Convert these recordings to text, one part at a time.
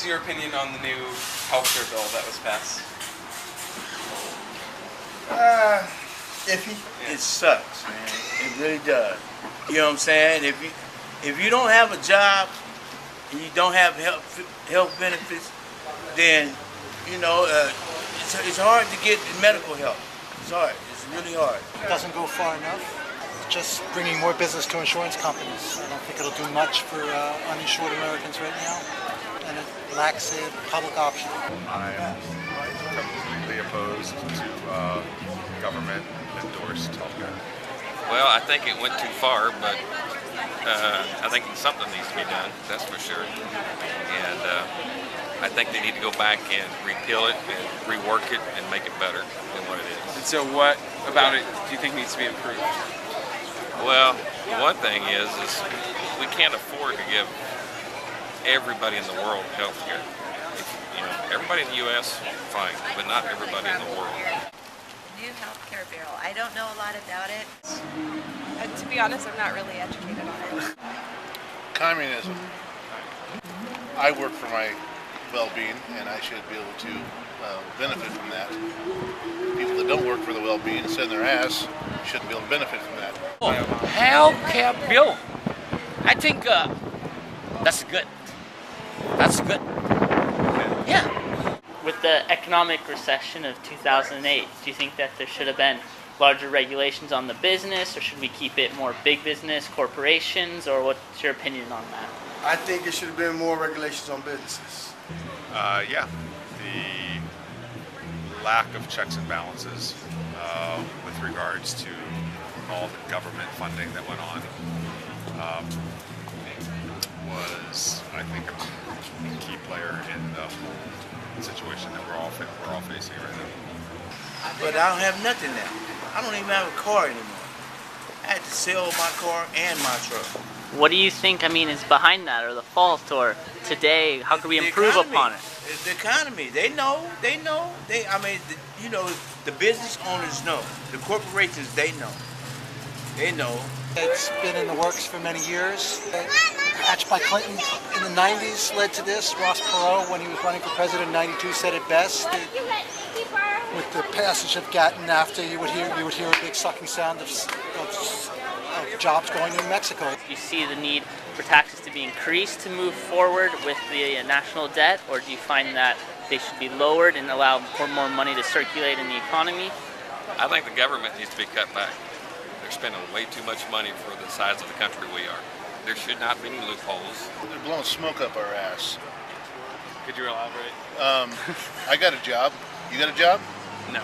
What's your opinion on the new healthcare bill that was passed? Iffy. It sucks, man. It really does. You know what I'm saying? If you don't have a job and you don't have health benefits, then it's hard to get medical help. It's hard. It's really hard. It doesn't go far enough. It's just bringing more business to insurance companies. I don't think it'll do much for uninsured Americans right now, and it lacks a public option. I am completely opposed to government-endorsed healthcare. Well, I think it went too far, but I think something needs to be done, that's for sure. And I think they need to go back and repeal it and rework it and make it better than what it is. And so what about it do you think needs to be improved? Well, one thing is we can't afford to give everybody in the world health care. Everybody in the U.S., fine, but not everybody in the world. New healthcare bill. I don't know a lot about it. To be honest, I'm not really educated on it. Communism. I work for my well-being, and I should be able to benefit from that. People that don't work for the well-being and sit in their ass shouldn't be able to benefit from that. Healthcare bill. I think that's good. That's good. Yeah. With the economic recession of 2008, do you think that there should have been larger regulations on the business, or should we keep it more big business, corporations, or what's your opinion on that? I think it should have been more regulations on businesses. Yeah, the lack of checks and balances with regards to all the government funding that went on was, I think, a key player in the situation that we're all facing right now. But I don't have nothing now. I don't even have a car anymore. I had to sell my car and my truck. What do you think, is behind that, or the fault, or today, how can we improve upon it? It's the economy. They know. The business owners know. The corporations, they know. They know. It's been in the works for many years. Hatched by Clinton in the 90s led to this. Ross Perot, when he was running for president in 92, said it best. With the passage of Gatton NAFTA, you would hear a big sucking sound of jobs going to Mexico. Do you see the need for taxes to be increased to move forward with the national debt, or do you find that they should be lowered and allow for more money to circulate in the economy? I think the government needs to be cut back. They're spending way too much money for the size of the country we are. There should not be any loopholes. They're blowing smoke up our ass. Could you elaborate? I got a job. You got a job? No.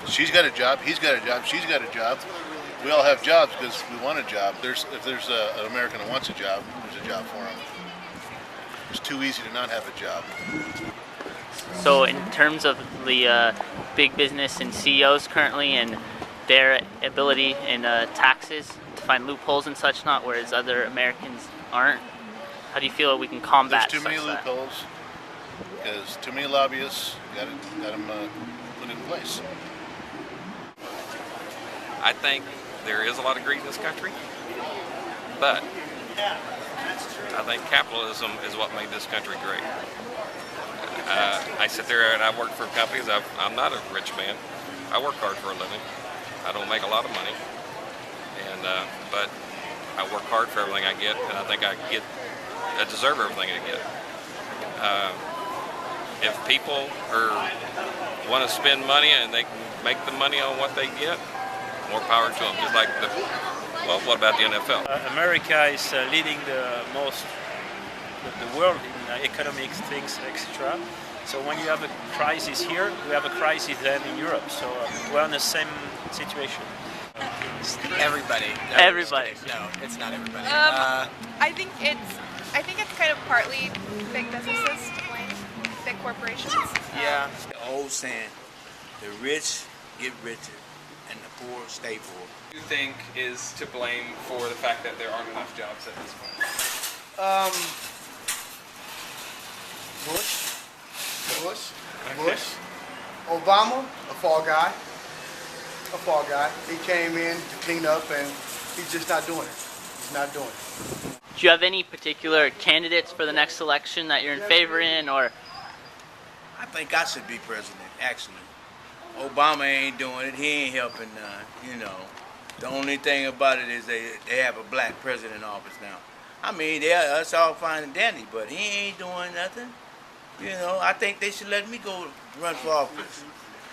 She's got a job. He's got a job. She's got a job. We all have jobs because we want a job. If there's an American that wants a job, there's a job for him. It's too easy to not have a job. So in terms of the big business and CEOs currently and their ability in taxes to find loopholes and such not, whereas other Americans aren't, how do you feel we can combat There's too many loopholes because too many lobbyists got them put in place. I think there is a lot of greed in this country, but I think capitalism is what made this country great. I sit there and I work for companies. I'm not a rich man. I work hard for a living. I don't make a lot of money, but I work hard for everything I get, and I think I deserve everything I get. If people want to spend money and they can make the money on what they get, more power to them. Just like what about the NFL? America is leading the world in economics, things, etc. So when you have a crisis here, we have a crisis then in Europe. So we're in the same situation. Everybody. Everybody. No, it's not everybody. I think it's kind of partly big businesses to blame, big corporations. Yeah. The old saying, the rich get richer and the poor stay poor. What do you think is to blame for the fact that there aren't enough jobs at this point? Bush. Okay. Obama, a fall guy. He came in to clean up, and he's just not doing it. He's not doing it. Do you have any particular candidates for the next election that you're in favor in, or? I think I should be president, actually. Obama ain't doing it. He ain't helping none, you know. The only thing about it is they have a black president in office now. I mean, that's all fine and dandy, but he ain't doing nothing. You know, I think they should let me go run for office.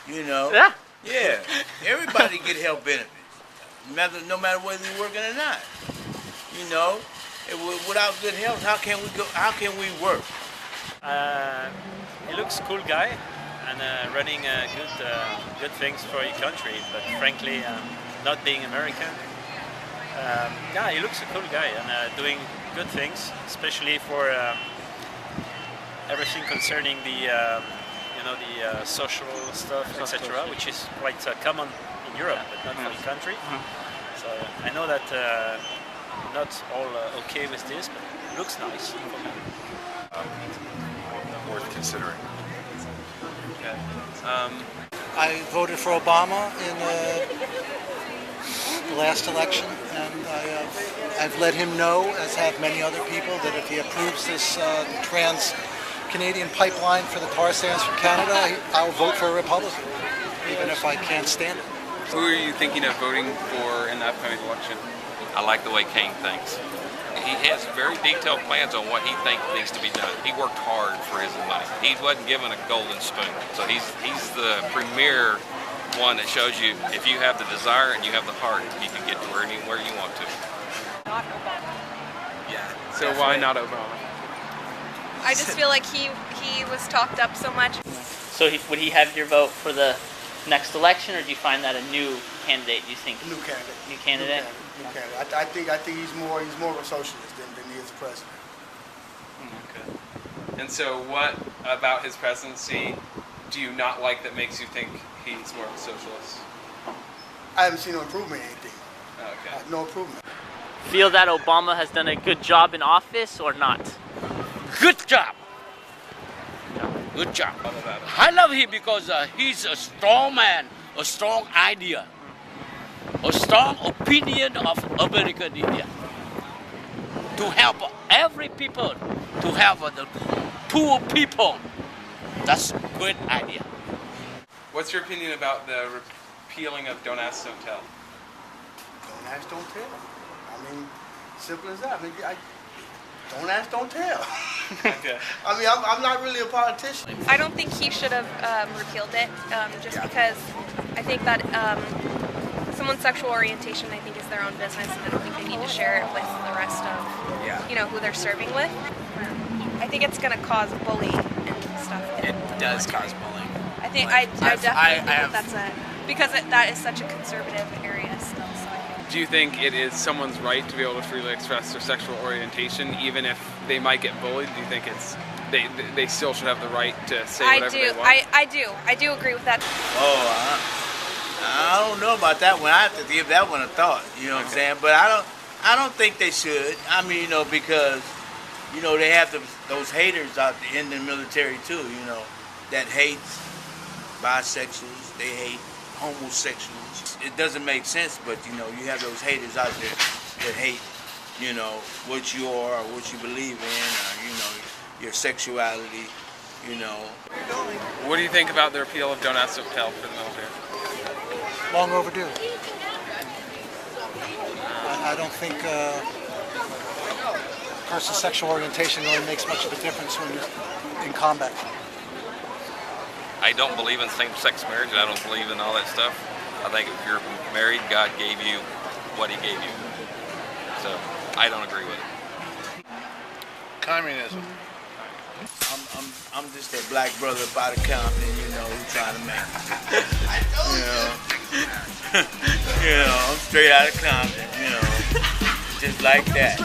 You know? Yeah. Yeah. Everybody get health benefits, no matter whether you're working or not. You know, without good health, how can we go? How can we work? He looks cool guy and running good things for your country. But frankly, not being American, yeah, he looks a cool guy and doing good things, especially for everything concerning the the social stuff, etc., which is quite common in Europe, but not for the country. So I know that not all okay with this, but it looks nice. Worth considering. Okay. I voted for Obama in the last election, and I've let him know, as have many other people, that if he approves this trans-Canadian pipeline for the tar sands from Canada, I'll vote for a Republican, even if I can't stand it. Who are you thinking of voting for in the upcoming election? I like the way Kane thinks. He has very detailed plans on what he thinks needs to be done. He worked hard for his money. He wasn't given a golden spoon. So he's the premier one that shows you if you have the desire and you have the heart, you can get to anywhere you want to. Not Obama. Yeah. So why not Obama? I just feel like he was talked up so much. So would he have your vote for the next election, or do you find that a new candidate? Do you think? New candidate. New candidate. New candidate. I think he's more of a socialist than he is a president. Okay. And so, what about his presidency do you not like that makes you think he's more of a socialist? I haven't seen no improvement in anything. Okay. No improvement. Feel that Obama has done a good job in office or not? Good job. Good job. I love him because he's a strong man, a strong idea, a strong opinion of American India. To help every people, to help the poor people. That's a good idea. What's your opinion about the repealing of Don't Ask, Don't Tell? Don't ask, don't tell. I mean, simple as that. I mean, don't ask, don't tell. Okay. I mean, I'm not really a politician. I don't think he should have repealed it, just because I think that someone's sexual orientation, I think, is their own business, and I don't think they need to share it with the rest of, who they're serving with. I think it's going to cause bullying and stuff. It does cause bullying. I think I definitely think that's because that is such a conservative area still. So Do you think it is someone's right to be able to freely express their sexual orientation, even if they might get bullied? Do you think it's they still should have the right to say whatever they want? I do agree with that. Oh, I don't know about that one. I have to give that one a thought. You know what I'm saying? But I don't think they should. I mean, because they have those haters out there in the military too. That hates bisexuals. They hate homosexuals. It doesn't make sense, but you have those haters out there that hate what you are or what you believe in, or your sexuality. What do you think about the repeal of Don't Ask, Don't Tell for the military? Long overdue. I don't think a person's sexual orientation really makes much of a difference when you're in combat. I don't believe in same-sex marriage, and I don't believe in all that stuff. I think if you're married, God gave you what He gave you. So I don't agree with it. Communism. I'm just that black brother up out of Compton, who's trying to make it. I'm straight out of Compton, just like that.